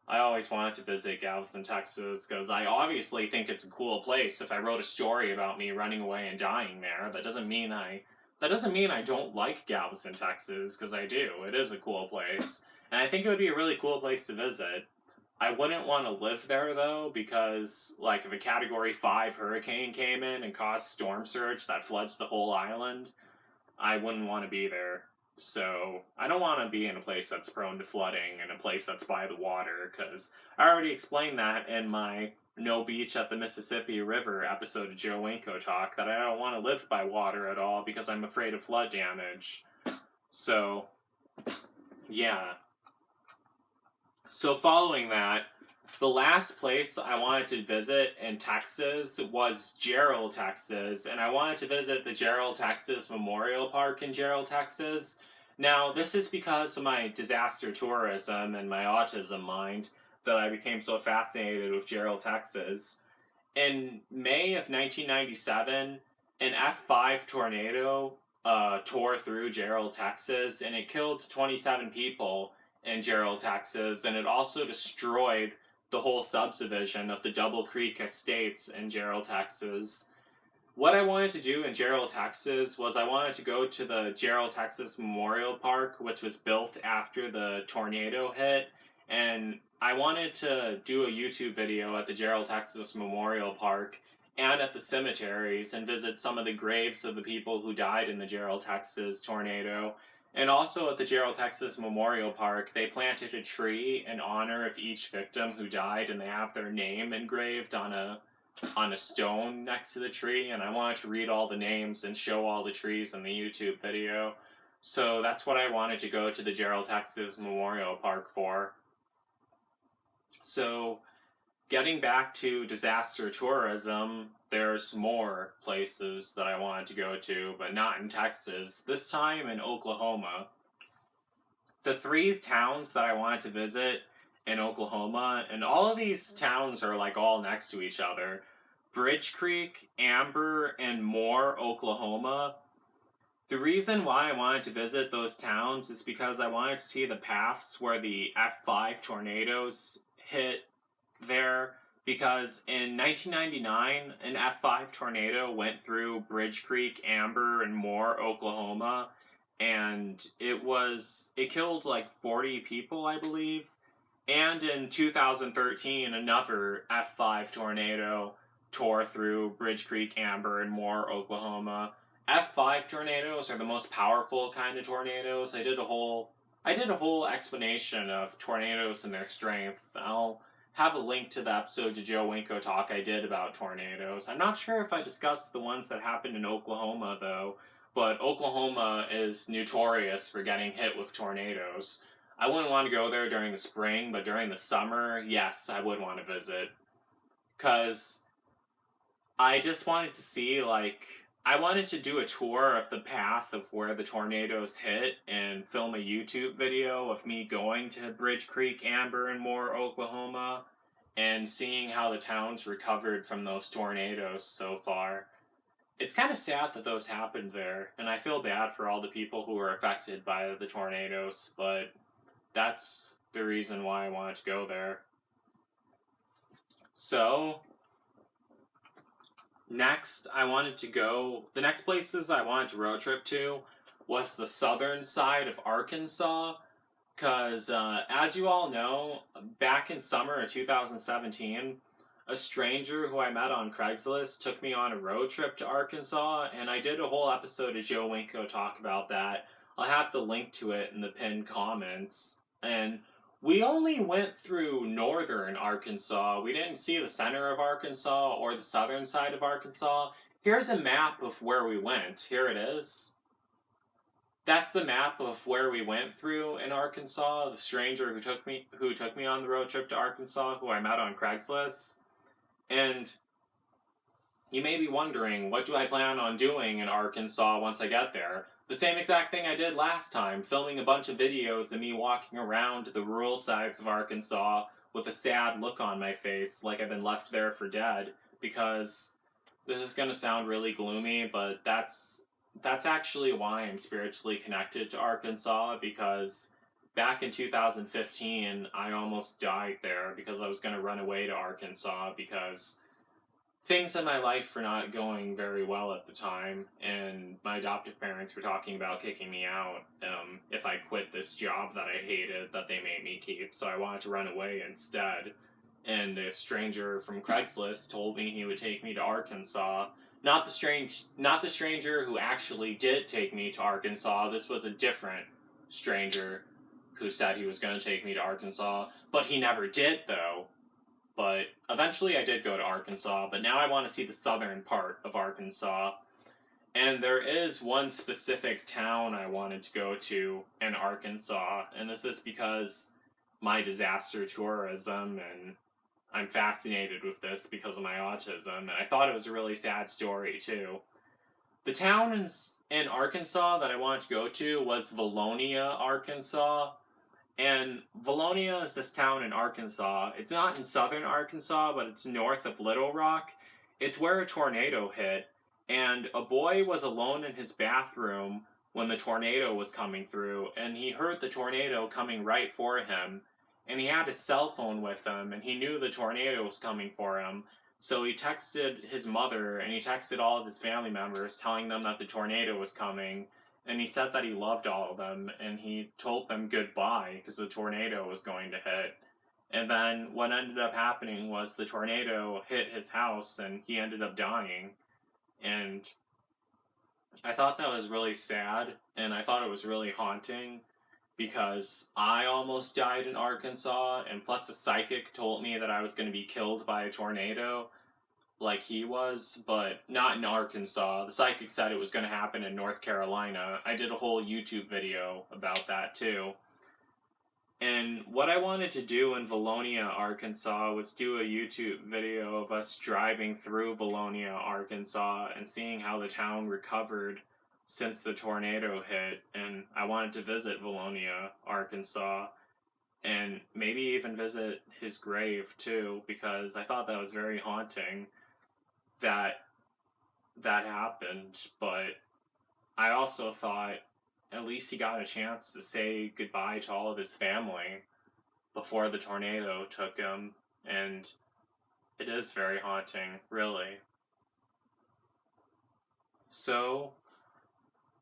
I always wanted to visit Galveston, Texas, because I obviously think it's a cool place. If I wrote a story about me running away and dying there, that doesn't mean I don't like Galveston, Texas, because I do. It is a cool place. And I think it would be a really cool place to visit. I wouldn't want to live there, though, because, like, if a Category 5 hurricane came in and caused storm surge that floods the whole island, I wouldn't want to be there. So, I don't want to be in a place that's prone to flooding and a place that's by the water, because I already explained that in my No Beach at the Mississippi River episode of Joe Winko Talk, that I don't want to live by water at all because I'm afraid of flood damage. So, yeah. So following that, the last place I wanted to visit in Texas was Jarrell, Texas, and I wanted to visit the Jarrell, Texas Memorial Park in Jarrell, Texas. Now, this is because of my disaster tourism and my autism mind that I became so fascinated with Jarrell, Texas. In May of 1997, an F5 tornado tore through Jarrell, Texas, and it killed 27 people in Jarrell, Texas, and it also destroyed the whole subdivision of the Double Creek Estates in Jarrell, Texas. What I wanted to do in Jarrell, Texas was I wanted to go to the Jarrell, Texas Memorial Park, which was built after the tornado hit, and I wanted to do a YouTube video at the Jarrell, Texas Memorial Park and at the cemeteries and visit some of the graves of the people who died in the Jarrell, Texas tornado. And also at the Jarrell, Texas Memorial Park, they planted a tree in honor of each victim who died, and they have their name engraved on a stone next to the tree, and I wanted to read all the names and show all the trees in the YouTube video. So that's what I wanted to go to the Jarrell, Texas Memorial Park for. So, getting back to disaster tourism, there's more places that I wanted to go to, but not in Texas, this time in Oklahoma. The 3 towns that I wanted to visit in Oklahoma, and all of these towns are like all next to each other. Bridge Creek, Amber, and Moore, Oklahoma. The reason why I wanted to visit those towns is because I wanted to see the paths where the F5 tornadoes hit there, because in 1999, an F5 tornado went through Bridge Creek, Amber, and Moore, Oklahoma, and it killed like 40 people, I believe. And in 2013, another F5 tornado tore through Bridge Creek, Amber, and Moore, Oklahoma. F5 tornadoes are the most powerful kind of tornadoes. I did a whole explanation of tornadoes and their strength. I'll have a link to the episode to Joe Winko Talk I did about tornadoes. I'm not sure if I discussed the ones that happened in Oklahoma, though, but Oklahoma is notorious for getting hit with tornadoes. I wouldn't want to go there during the spring, but during the summer, yes, I would want to visit. Because I just wanted to see, I wanted to do a tour of the path of where the tornadoes hit and film a YouTube video of me going to Bridge Creek, Amber, and Moore, Oklahoma, and seeing how the towns recovered from those tornadoes so far. It's kind of sad that those happened there, and I feel bad for all the people who were affected by the tornadoes, but that's the reason why I wanted to go there. So, the next places I wanted to road trip to was the southern side of Arkansas, because as you all know, back in summer of 2017, a stranger who I met on Craigslist took me on a road trip to Arkansas, and I did a whole episode of Joe Winko Talk about that. I'll have the link to it in the pinned comments. And We only went through northern Arkansas. We didn't see the center of Arkansas or the southern side of Arkansas. Here's a map of where we went. Here it is. That's the map of where we went through in Arkansas. The stranger who took me on the road trip to Arkansas, who I met on Craigslist. And you may be wondering, what do I plan on doing in Arkansas once I get there? The same exact thing I did last time, filming a bunch of videos of me walking around the rural sides of Arkansas with a sad look on my face, like I've been left there for dead, because this is going to sound really gloomy, but that's actually why I'm spiritually connected to Arkansas, because back in 2015, I almost died there because I was going to run away to Arkansas because things in my life were not going very well at the time, and my adoptive parents were talking about kicking me out if I quit this job that I hated that they made me keep, so I wanted to run away instead. And a stranger from Craigslist told me he would take me to Arkansas. Not the stranger who actually did take me to Arkansas. This was a different stranger who said he was going to take me to Arkansas, but he never did, though. But eventually I did go to Arkansas, but now I want to see the southern part of Arkansas. And there is one specific town I wanted to go to in Arkansas, and this is because my disaster tourism, and I'm fascinated with this because of my autism, and I thought it was a really sad story too. The town in Arkansas that I wanted to go to was Valonia, Arkansas. And Valonia is this town in Arkansas. It's not in southern Arkansas, but it's north of Little Rock. It's where a tornado hit, and a boy was alone in his bathroom when the tornado was coming through, and he heard the tornado coming right for him, and he had his cell phone with him, and he knew the tornado was coming for him. So he texted his mother, and he texted all of his family members, telling them that the tornado was coming. And he said that he loved all of them, and he told them goodbye because the tornado was going to hit. And then what ended up happening was the tornado hit his house, and he ended up dying. And I thought that was really sad, and I thought it was really haunting, because I almost died in Arkansas, and plus the psychic told me that I was going to be killed by a tornado, like he was, but not in Arkansas. The psychic said it was going to happen in North Carolina. I did a whole YouTube video about that too. And what I wanted to do in Valonia, Arkansas was do a YouTube video of us driving through Valonia, Arkansas, and seeing how the town recovered since the tornado hit. And I wanted to visit Valonia, Arkansas, and maybe even visit his grave too, because I thought that was very haunting that happened. But I also thought at least he got a chance to say goodbye to all of his family before the tornado took him, and it is very haunting, really. So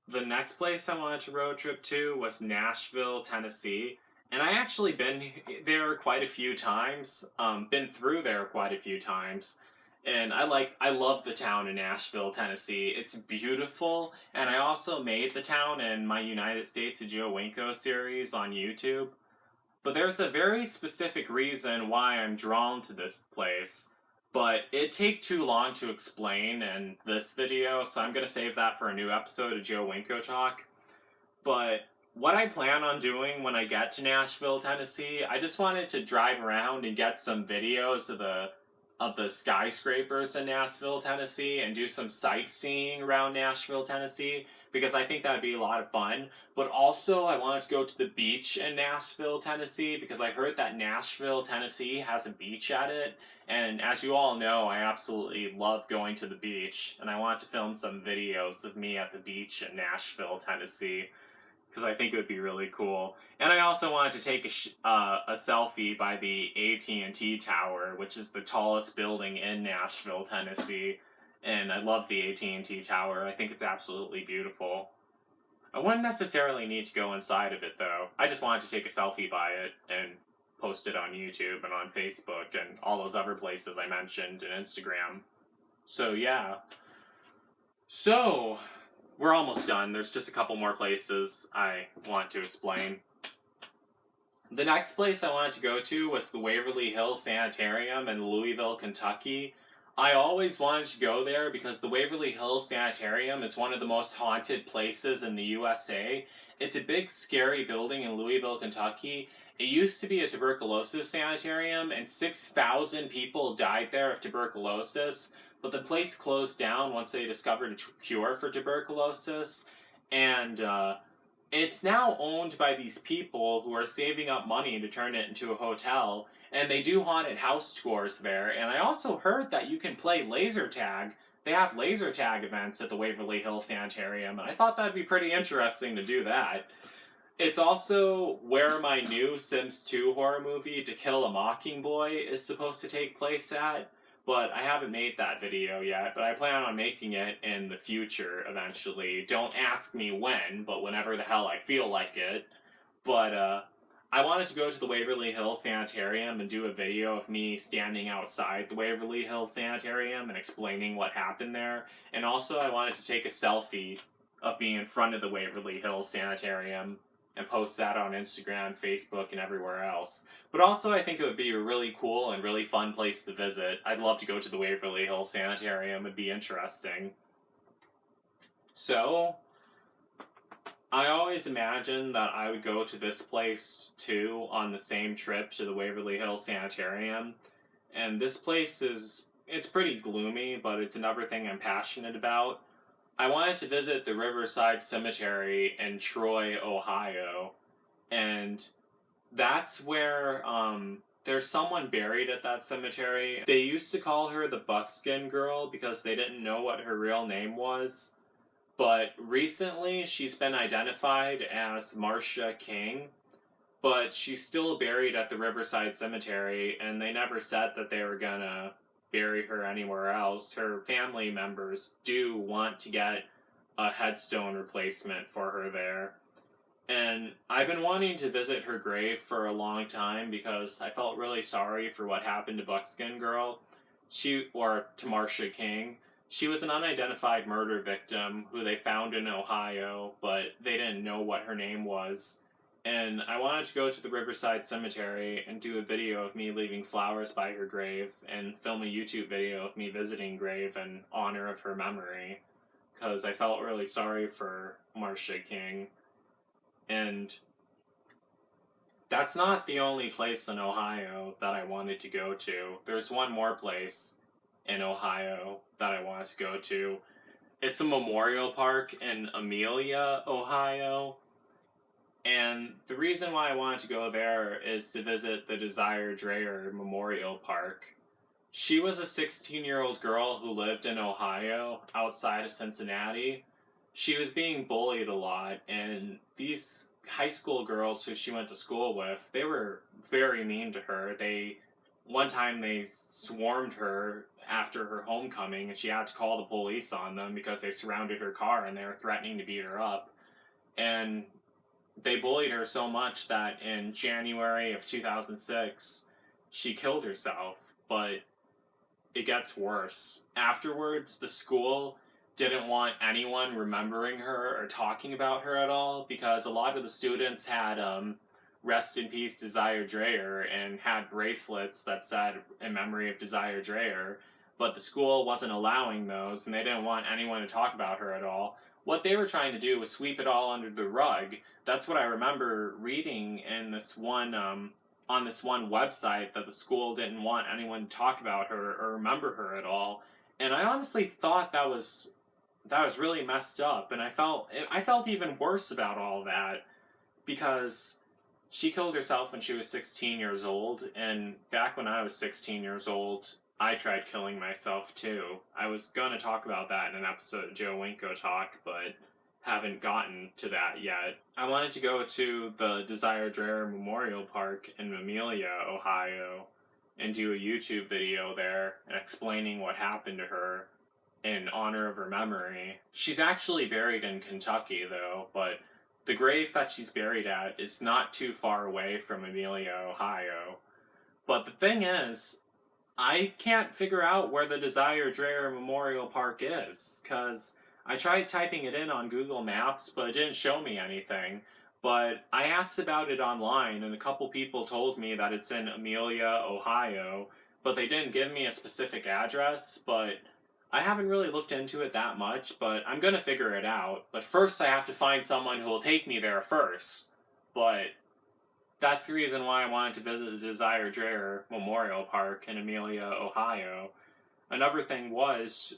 the next place I wanted to road trip to was Nashville, Tennessee. And I actually been there quite a few times, been through there quite a few times. And I love the town in Nashville, Tennessee. It's beautiful, and I also made the town in my United States of Joe Winko series on YouTube. But there's a very specific reason why I'm drawn to this place, but it'd take too long to explain in this video, so I'm going to save that for a new episode of Joe Winko Talk. But what I plan on doing when I get to Nashville, Tennessee, I just wanted to drive around and get some videos of the skyscrapers in Nashville, Tennessee, and do some sightseeing around Nashville, Tennessee, because I think that'd be a lot of fun. But also, I wanted to go to the beach in Nashville, Tennessee, because I heard that Nashville, Tennessee has a beach at it, and as you all know, I absolutely love going to the beach, and I want to film some videos of me at the beach in Nashville, Tennessee, because I think it would be really cool. And I also wanted to take a selfie by the AT&T Tower, which is the tallest building in Nashville, Tennessee. And I love the AT&T Tower. I think it's absolutely beautiful. I wouldn't necessarily need to go inside of it, though. I just wanted to take a selfie by it and post it on YouTube and on Facebook and all those other places I mentioned, and Instagram. So, yeah. So we're almost done. There's just a couple more places I want to explain. The next place I wanted to go to was the Waverly Hills Sanitarium in Louisville, Kentucky. I always wanted to go there because the Waverly Hills Sanitarium is one of the most haunted places in the USA. It's a big, scary building in Louisville, Kentucky. It used to be a tuberculosis sanitarium, and 6,000 people died there of tuberculosis, but the place closed down once they discovered a cure for tuberculosis, and it's now owned by these people who are saving up money to turn it into a hotel, and they do haunted house tours there. And I also heard that you can play laser tag. They have laser tag events at the Waverly Hills Sanitarium, and I thought that'd be pretty interesting to do that. It's also where my new Sims 2 horror movie, To Kill a Mockingbird, is supposed to take place at. But I haven't made that video yet, but I plan on making it in the future eventually. Don't ask me when, but whenever the hell I feel like it. But I wanted to go to the Waverly Hills Sanitarium and do a video of me standing outside the Waverly Hills Sanitarium and explaining what happened there. And also I wanted to take a selfie of me in front of the Waverly Hills Sanitarium and post that on Instagram, Facebook, and everywhere else. But also I think it would be a really cool and really fun place to visit. I'd love to go to the Waverly Hills Sanitarium. It'd be interesting. So, I always imagined that I would go to this place too on the same trip to the Waverly Hills Sanitarium. And this place it's pretty gloomy, but it's another thing I'm passionate about. I wanted to visit the Riverside Cemetery in Troy, Ohio, and that's where there's someone buried at that cemetery. They used to call her the Buckskin Girl because they didn't know what her real name was, but recently she's been identified as Marcia King, but she's still buried at the Riverside Cemetery, and they never said that they were gonna bury her anywhere else. Her family members do want to get a headstone replacement for her there. And I've been wanting to visit her grave for a long time because I felt really sorry for what happened to Buckskin Girl. Or to Marcia King. She was an unidentified murder victim who they found in Ohio, but they didn't know what her name was. And I wanted to go to the Riverside Cemetery and do a video of me leaving flowers by her grave and film a YouTube video of me visiting grave in honor of her memory. Because I felt really sorry for Marcia King. And that's not the only place in Ohio that I wanted to go to. There's one more place in Ohio that I wanted to go to. It's a memorial park in Amelia, Ohio. And the reason why I wanted to go there is to visit the Desire Dreher Memorial Park. She was a 16-year-old girl who lived in Ohio, outside of Cincinnati. She was being bullied a lot, and these high school girls who she went to school with, they were very mean to her. One time they swarmed her after her homecoming, and she had to call the police on them because they surrounded her car and they were threatening to beat her up. And they bullied her so much that in January of 2006, she killed herself, but it gets worse. Afterwards, the school didn't want anyone remembering her or talking about her at all because a lot of the students had Rest in Peace Desire Dreher and had bracelets that said in memory of Desire Dreher, but the school wasn't allowing those and they didn't want anyone to talk about her at all. What they were trying to do was sweep it all under the rug. That's what I remember reading in this one on this one website, that the school didn't want anyone to talk about her or remember her at all. And I honestly thought that was really messed up, and I felt even worse about all that because she killed herself when she was 16 years old, and back when I was 16 years old, I tried killing myself too. I was gonna talk about that in an episode of Joe Winko Talk, but haven't gotten to that yet. I wanted to go to the Desire Dreher Memorial Park in Amelia, Ohio, and do a YouTube video there and explaining what happened to her in honor of her memory. She's actually buried in Kentucky, though, but the grave that she's buried at is not too far away from Amelia, Ohio. But the thing is, I can't figure out where the Desire Dreher Memorial Park is, because I tried typing it in on Google Maps, but it didn't show me anything. But I asked about it online, and a couple people told me that it's in Amelia, Ohio, but they didn't give me a specific address, but I haven't really looked into it that much, but I'm gonna figure it out. But first I have to find someone who will take me there first. But that's the reason why I wanted to visit the Desire Dreher Memorial Park in Amelia, Ohio. Another thing was,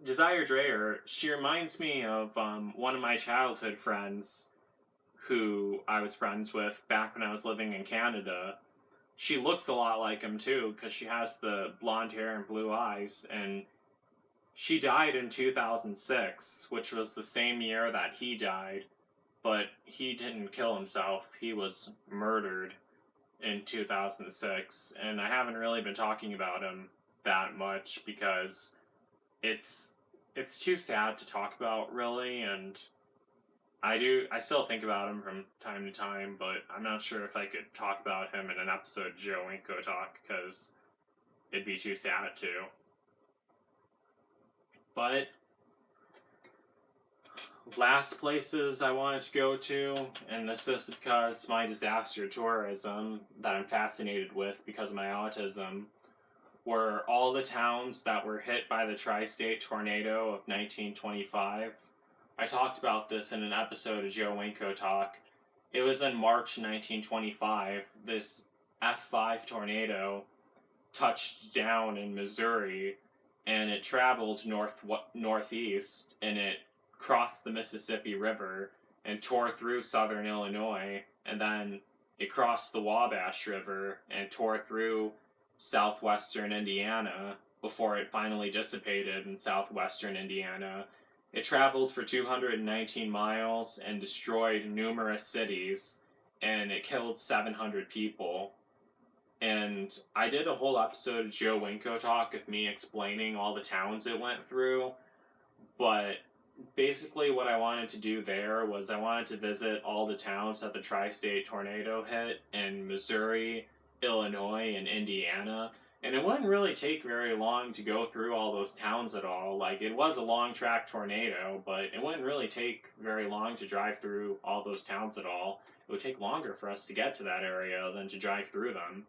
Desire Dreher, she reminds me of one of my childhood friends who I was friends with back when I was living in Canada. She looks a lot like him too, because she has the blonde hair and blue eyes, and she died in 2006, which was the same year that he died, but he didn't kill himself. He was murdered in 2006, and I haven't really been talking about him that much because it's too sad to talk about, really, and I still think about him from time to time, but I'm not sure if I could talk about him in an episode of Joe Winko Talk, because it'd be too sad to. But last places I wanted to go to, and this is because my disaster tourism that I'm fascinated with because of my autism, were all the towns that were hit by the tri-state tornado of 1925. I talked about this in an episode of Joe Winko Talk. It was in March 1925. This F5 tornado touched down in Missouri, and it traveled northeast, and it crossed the Mississippi River and tore through southern Illinois, and then it crossed the Wabash River and tore through southwestern Indiana before it finally dissipated in southwestern Indiana. It traveled for 219 miles and destroyed numerous cities, and it killed 700 people. And I did a whole episode of Joe Winko Talk of me explaining all the towns it went through, but basically what I wanted to do there was I wanted to visit all the towns that the tri-state tornado hit in Missouri, Illinois, and Indiana. And it wouldn't really take very long to go through all those towns at all. Like, it was a long track tornado, but it wouldn't really take very long to drive through all those towns at all. It would take longer for us to get to that area than to drive through them.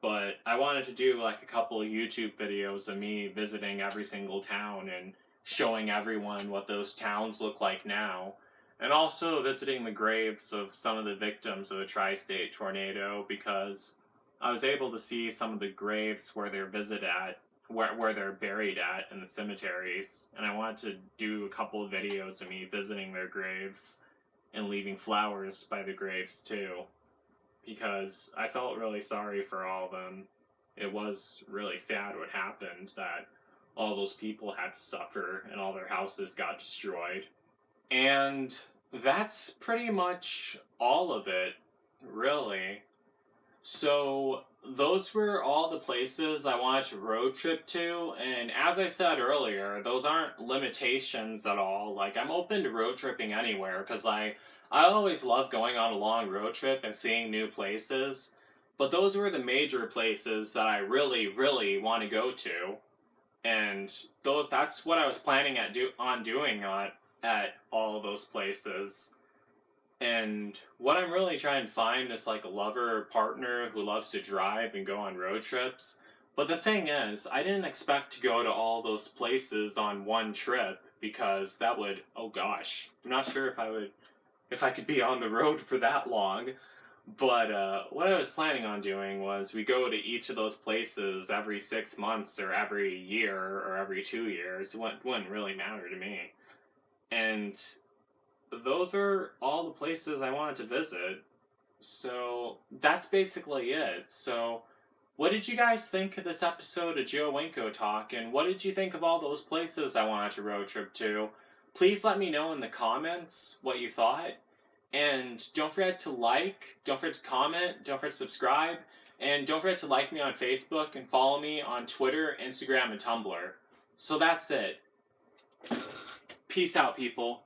But I wanted to do like a couple of YouTube videos of me visiting every single town and showing everyone what those towns look like now. And also visiting the graves of some of the victims of the tri-state tornado, because I was able to see some of the graves where they're where they're buried at in the cemeteries, and I wanted to do a couple of videos of me visiting their graves and leaving flowers by the graves too, because I felt really sorry for all of them. It was really sad what happened, that all those people had to suffer and all their houses got destroyed. And that's pretty much all of it, really. So those were all the places I wanted to road trip to, and as I said earlier, those aren't limitations at all. Like, I'm open to road tripping anywhere, because I always love going on a long road trip and seeing new places, but those were the major places that I really, really want to go to, and that's what I was planning on doing at all of those places. And what I'm really trying to find is like a lover or partner who loves to drive and go on road trips. But the thing is, I didn't expect to go to all those places on one trip, because that would, oh gosh, I'm not sure if I could be on the road for that long. But what I was planning on doing was we go to each of those places every 6 months or every year or every 2 years. It wouldn't really matter to me. And those are all the places I wanted to visit. So that's basically it. So what did you guys think of this episode of Joe Winko Talk? And what did you think of all those places I wanted to road trip to? Please let me know in the comments what you thought. And don't forget to like, don't forget to comment, don't forget to subscribe, and don't forget to like me on Facebook and follow me on Twitter, Instagram, and Tumblr. So that's it. Peace out, people.